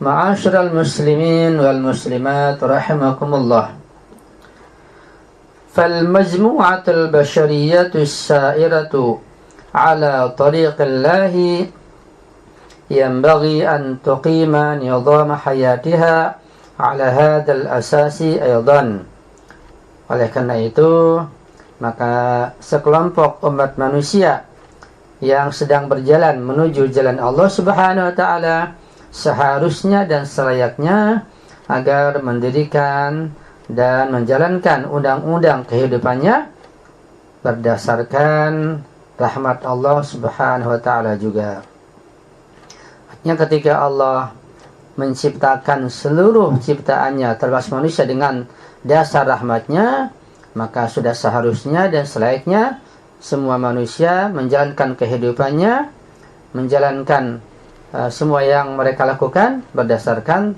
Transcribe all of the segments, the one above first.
Ma'asyiral muslimin wal muslimat rahimakumullah. Fal majmu'atul basyariyatus sa'iratu ala tariqillahi yanbaghi an tuqima nizama hayatiha ala hadzal asasi aidan. Oleh karena itu, maka sekelompok umat manusia yang sedang berjalan menuju jalan Allah Subhanahu wa taala seharusnya dan selayaknya agar mendirikan dan menjalankan undang-undang kehidupannya berdasarkan rahmat Allah Subhanahu wa taala juga. Artinya ketika Allah menciptakan seluruh ciptaannya termasuk manusia dengan dasar rahmatnya, maka sudah seharusnya dan selayaknya semua manusia menjalankan kehidupannya, menjalankan semua yang mereka lakukan berdasarkan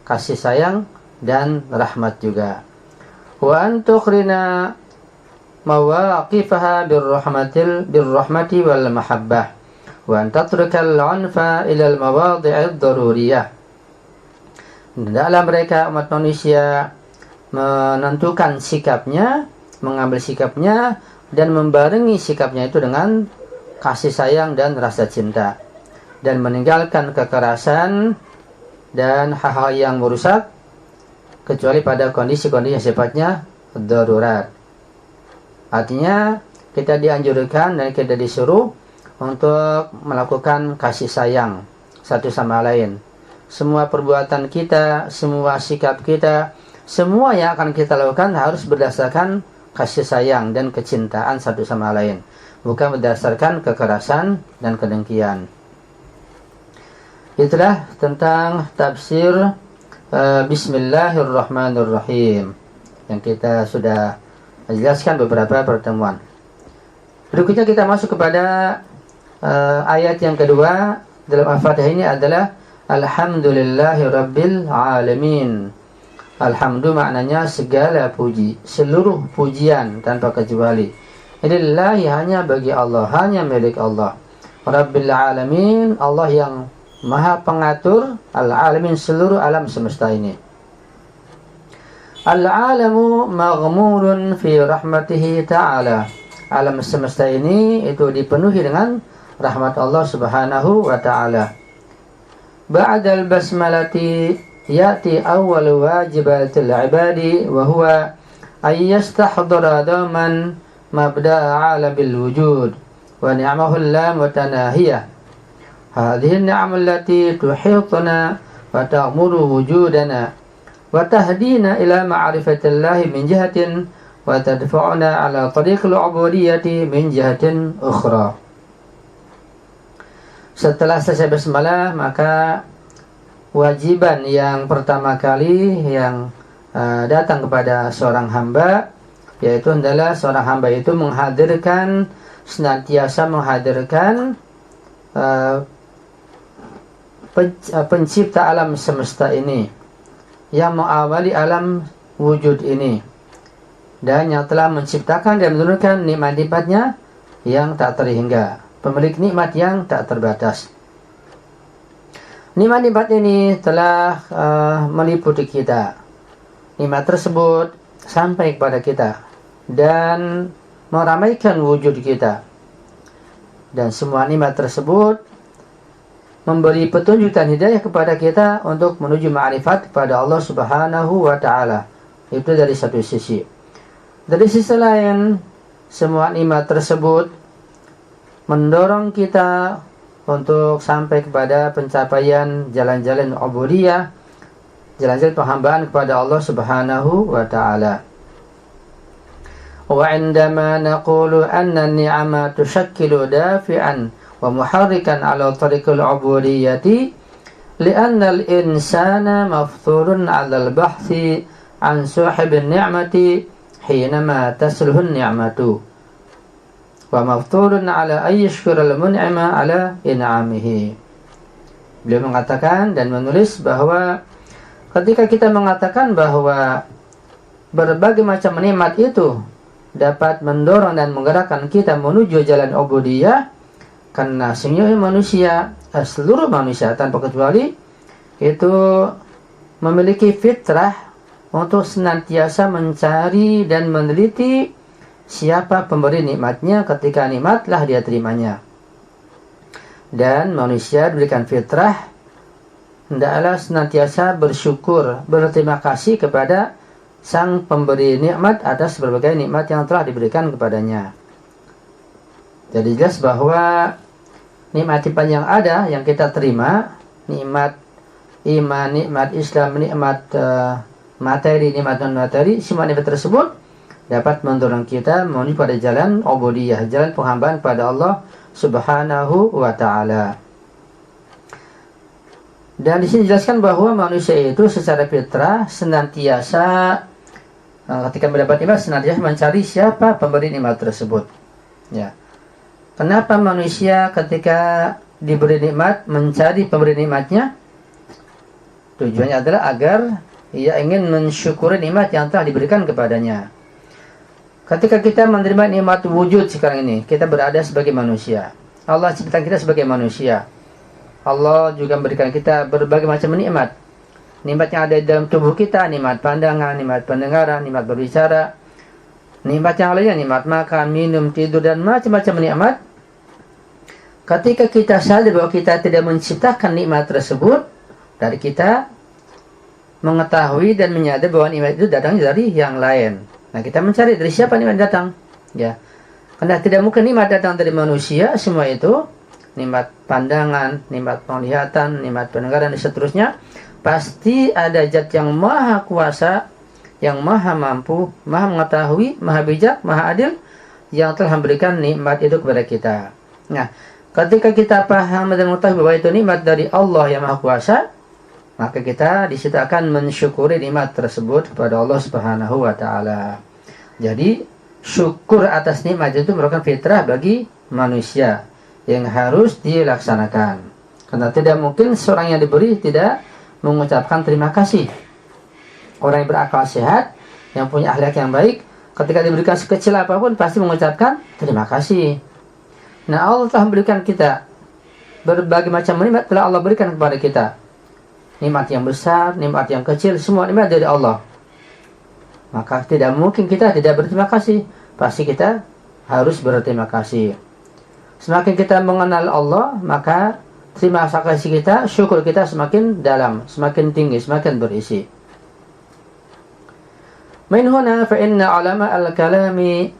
kasih sayang dan rahmat juga. Wa an tukhrina mawaqifaha birrahmati wal mahabbah wa an tatrukal 'unfa ila al mawadhi'id daruriyah. Hendaklah mereka umat manusia menentukan sikapnya, mengambil sikapnya dan membarengi sikapnya itu dengan kasih sayang dan rasa cinta, dan meninggalkan kekerasan dan hal-hal yang merusak kecuali pada kondisi-kondisi yang sifatnya darurat. Artinya kita dianjurkan dan kita disuruh untuk melakukan kasih sayang satu sama lain. Semua perbuatan kita, semua sikap kita, semua yang akan kita lakukan harus berdasarkan kasih sayang dan kecintaan satu sama lain, bukan berdasarkan kekerasan dan kedengkian. Itulah tentang tafsir Bismillahirrahmanirrahim yang kita sudah jelaskan beberapa pertemuan. Berikutnya kita masuk kepada ayat yang kedua dalam Al-Fatihah ini adalah Alhamdulillahirabbil alamin. Alhamdu maknanya segala puji, seluruh pujian tanpa kecuali. Lillahi hanya bagi Allah, hanya milik Allah. Rabbil alamin, Allah yang Maha pengatur al-alamin seluruh alam semesta ini. Al-alamu maghmurun fi rahmatihi ta'ala. Alam semesta ini itu dipenuhi dengan rahmat Allah Subhanahu wa ta'ala. Ba'dal basmalati ya'ti awwal wajibatil ibadi wa huwa ayyastahdara daman mabda'a alabil wujud wa ni'amahu lam wa tanahiyah. Hadhihi an-ni'am allati tuhituna wa ta'muru wujudana wa tahdina ila ma'rifatillahi min jihatin wa tadfa'una ala tariqil ubudiyyati min jihatin ukhra. Setelah selesai basmalah, maka wajiban yang pertama kali yang datang kepada seorang hamba, yaitu adalah seorang hamba itu senantiasa menghadirkan pencipta alam semesta ini, yang mengawali alam wujud ini, dan yang telah menciptakan dan menurunkan nikmat-nikmatnya yang tak terhingga, pemilik nikmat yang tak terbatas. Nikmat-nikmat ini telah meliputi kita. Nikmat tersebut sampai kepada kita dan meramaikan wujud kita, dan semua nikmat tersebut memberi petunjuk dan hidayah kepada kita untuk menuju ma'rifat kepada Allah Subhanahu wa ta'ala. Itu dari satu sisi. Dari sisi lain, semua nikmat tersebut mendorong kita untuk sampai kepada pencapaian jalan-jalan ubudiyah, jalan-jalan penghambaan kepada Allah Subhanahu wa ta'ala. Wa indama naqulu anna ni'ama tushakkilu dafi'an wa muharrikan ala tariqil ubudiyyati li'anna al-insana mafthurun 'ala al-bahthi an sahibin ni'mati hinama tasluhun ni'matu wa mafthurun 'ala ayyashkura al-mun'ima 'ala in'amihi. Beliau mengatakan dan menulis bahwa ketika kita mengatakan bahwa berbagai macam nikmat itu dapat mendorong dan menggerakkan kita menuju jalan ubudiyah, karena seluruh manusia tanpa kecuali itu memiliki fitrah untuk senantiasa mencari dan meneliti siapa pemberi nikmatnya ketika nikmat telah dia terimanya. Dan manusia diberikan fitrah hendaklah senantiasa bersyukur, berterima kasih kepada sang pemberi nikmat atas berbagai nikmat yang telah diberikan kepadanya. Jadi jelas bahwa nikmat-nikmat yang ada yang kita terima, nikmat iman, nikmat Islam, nikmat materi, nikmat non-materi, semua nikmat tersebut dapat mendorong kita menuju pada jalan ubudiyah, jalan penghambaan pada Allah Subhanahu wa ta'ala. Dan di sini dijelaskan bahwa manusia itu secara fitrah senantiasa ketika mendapat nikmat senantiasa mencari siapa pemberi nikmat tersebut. Ya. Kenapa manusia ketika diberi nikmat mencari pemberi nikmatnya? Tujuannya adalah agar ia ingin mensyukuri nikmat yang telah diberikan kepadanya. Ketika kita menerima nikmat wujud sekarang ini, kita berada sebagai manusia. Allah ciptakan kita sebagai manusia. Allah juga memberikan kita berbagai macam nikmat. Nikmat yang ada di dalam tubuh kita, nikmat pandangan, nikmat pendengaran, nikmat berbicara, nikmat yang lainnya, nikmat makan, minum, tidur, dan macam-macam nikmat. Ketika kita sadar bahwa kita tidak menciptakan nikmat tersebut, dari kita mengetahui dan menyadari bahwa nikmat itu datangnya dari yang lain. Nah, kita mencari dari siapa nikmat datang. Ya, karena tidak mungkin nikmat datang dari manusia, semua itu nikmat pandangan, nikmat penglihatan, nikmat pendengaran, dan seterusnya. Pasti ada zat yang maha kuasa, yang maha mampu, maha mengetahui, maha bijak, maha adil, yang telah memberikan nikmat itu kepada kita. Nah, ketika kita paham dan mengetahui bahwa itu nikmat dari Allah yang maha kuasa, maka kita di situ akan mensyukuri nikmat tersebut kepada Allah Subhanahu wa ta'ala. Jadi, syukur atas nikmat itu merupakan fitrah bagi manusia yang harus dilaksanakan. Karena tidak mungkin seorang yang diberi tidak mengucapkan terima kasih. Orang yang berakal sehat, yang punya akhlak yang baik, ketika diberikan sekecil apapun pasti mengucapkan terima kasih. Nah, Allah telah memberikan kita berbagai macam nikmat telah Allah berikan kepada kita. Nikmat yang besar, nikmat yang kecil, semua nikmat dari Allah. Maka tidak mungkin kita tidak berterima kasih. Pasti kita harus berterima kasih. Semakin kita mengenal Allah, maka terima kasih kita, syukur kita semakin dalam, semakin tinggi, semakin berisi. Min huna fa inna ulama al-kalami,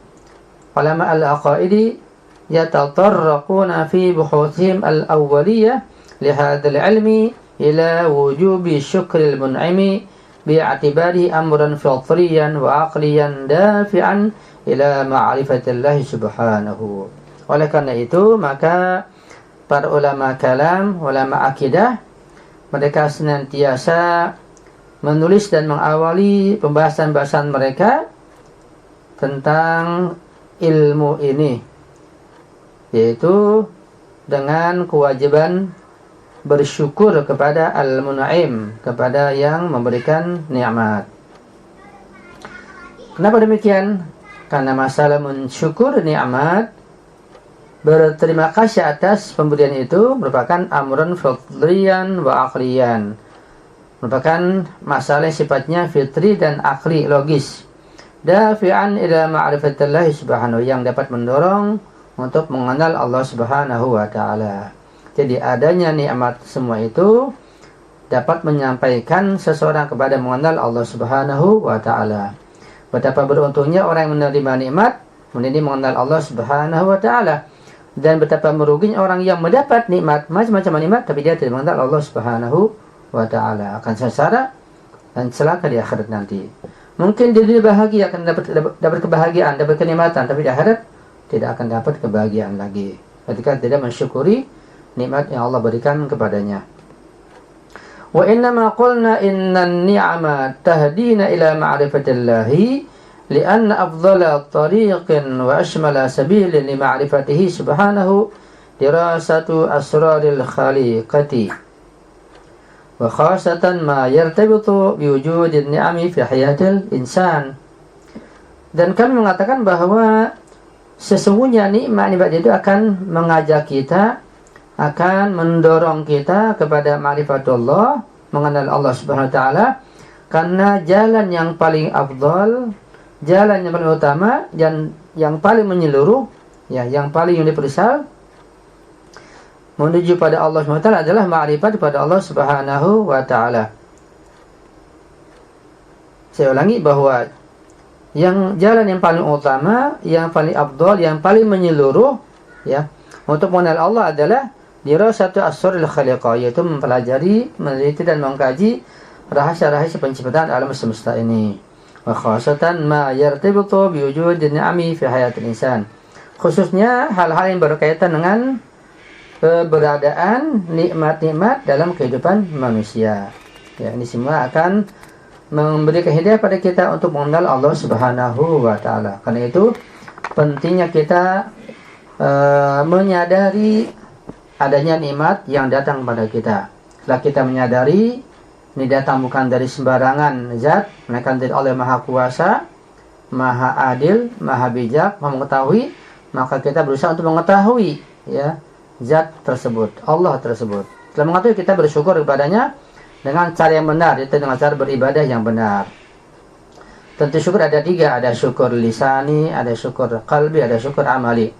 ulama al-aqaidi yatatarraquna fi buhuthihim al-awwaliyah li hadzal ilmi ila wujubi syukril mun'imi bi'atibari amran fitriyan wa aqliyan dafi'an ila ma'rifatillahi subhanahu. Oleh karena itu, maka para ulama kalam, ulama akidah, mereka senantiasa menulis dan mengawali pembahasan-pembahasan mereka tentang ilmu ini, yaitu dengan kewajiban bersyukur kepada Al-Mun'im, kepada yang memberikan nikmat. Kenapa demikian? Karena masalah mensyukur nikmat, berterima kasih atas pemberian itu merupakan amrun fitriyan wa aqliyan, merupakan masalah yang sifatnya fitri dan akli, logis. Dafi'an ila ma'rifatillahi subhanahu, yang dapat mendorong untuk mengenal Allah Subhanahu wa ta'ala. Jadi adanya nikmat semua itu dapat menyampaikan seseorang kepada mengenal Allah Subhanahu wa ta'ala. Betapa beruntungnya orang yang menerima nikmat, kemudian mengenal Allah Subhanahu wa ta'ala. Dan betapa meruginya orang yang mendapat nikmat, macam-macam nikmat, tapi dia tidak mengenal Allah Subhanahu wa ta'ala, akan sengsara dan celaka di akhirat nanti. Mungkin di dunia bahagia akan dapat kebahagiaan, dapat kenikmatan, tapi di akhirat tidak akan dapat kebahagiaan lagi ketika tidak mensyukuri nikmat yang Allah berikan kepadanya. Wa innama qulna innan ni'ama tahdina ila ma'rifatillahi لأن أفضل طريق وأشمل سبيل لمعرفته سبحانه دراسة أسرار الخليقة وخاصة ما يرتبط بوجود النعم في حياة الإنسان. Dan kami mengatakan bahwa sesungguhnya nikmat-nikmat itu akan mengajak kita, akan mendorong kita kepada ma'rifatullah, mengenal Allah Subhanahu wa taala, karena jalan yang paling afdal, jalan yang paling utama dan yang paling menyeluruh, ya, yang paling universal menuju pada Allah Subhanahu wa taala adalah ma'rifat kepada Allah Subhanahu wa taala. Saya ulangi bahwa yang jalan yang paling utama, yang paling afdal, yang paling menyeluruh, ya, untuk mengenal Allah adalah dirasatu asrarul khaliqah, yaitu mempelajari, meneliti dan mengkaji rahasia-rahasia penciptaan alam semesta ini. Wa khasatan ma yartabitu bi wujudin ni'ami fi hayatil insan. Khususnya hal-hal yang berkaitan dengan keberadaan nikmat-nikmat dalam kehidupan manusia. Ya, ini semua akan memberikan hidayah pada kita untuk mengenal Allah Subhanahu wa taala. Karena itu pentingnya kita menyadari adanya nikmat yang datang kepada kita. Setelah kita menyadari ini datang bukan dari sembarangan zat, melainkan dari Allah Maha Kuasa, Maha Adil, Maha Bijak, Maha Mengetahui, maka kita berusaha untuk mengetahui, ya, zat tersebut, Allah tersebut. Setelah mengetahui, kita bersyukur kepadanya dengan cara yang benar, yaitu dengan cara beribadah yang benar. Tentu syukur ada 3, ada syukur lisani, ada syukur qalbi, ada syukur amali.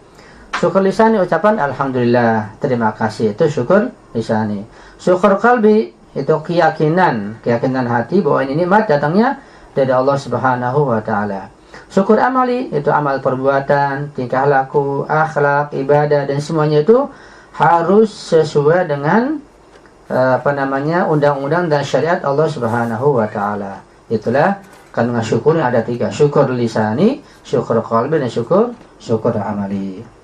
Syukur lisani ucapan alhamdulillah, terima kasih, itu syukur lisani. Syukur qalbi itu keyakinan hati bahwa ini nikmat datangnya dari Allah Subhanahu wa taala. Syukur amali itu amal perbuatan, tingkah laku, akhlak, ibadah, dan semuanya itu harus sesuai dengan undang-undang dan syariat Allah Subhanahu wa taala. Itulah kandungan syukur yang ada 3, syukur lisani, syukur qalbi, dan syukur amali.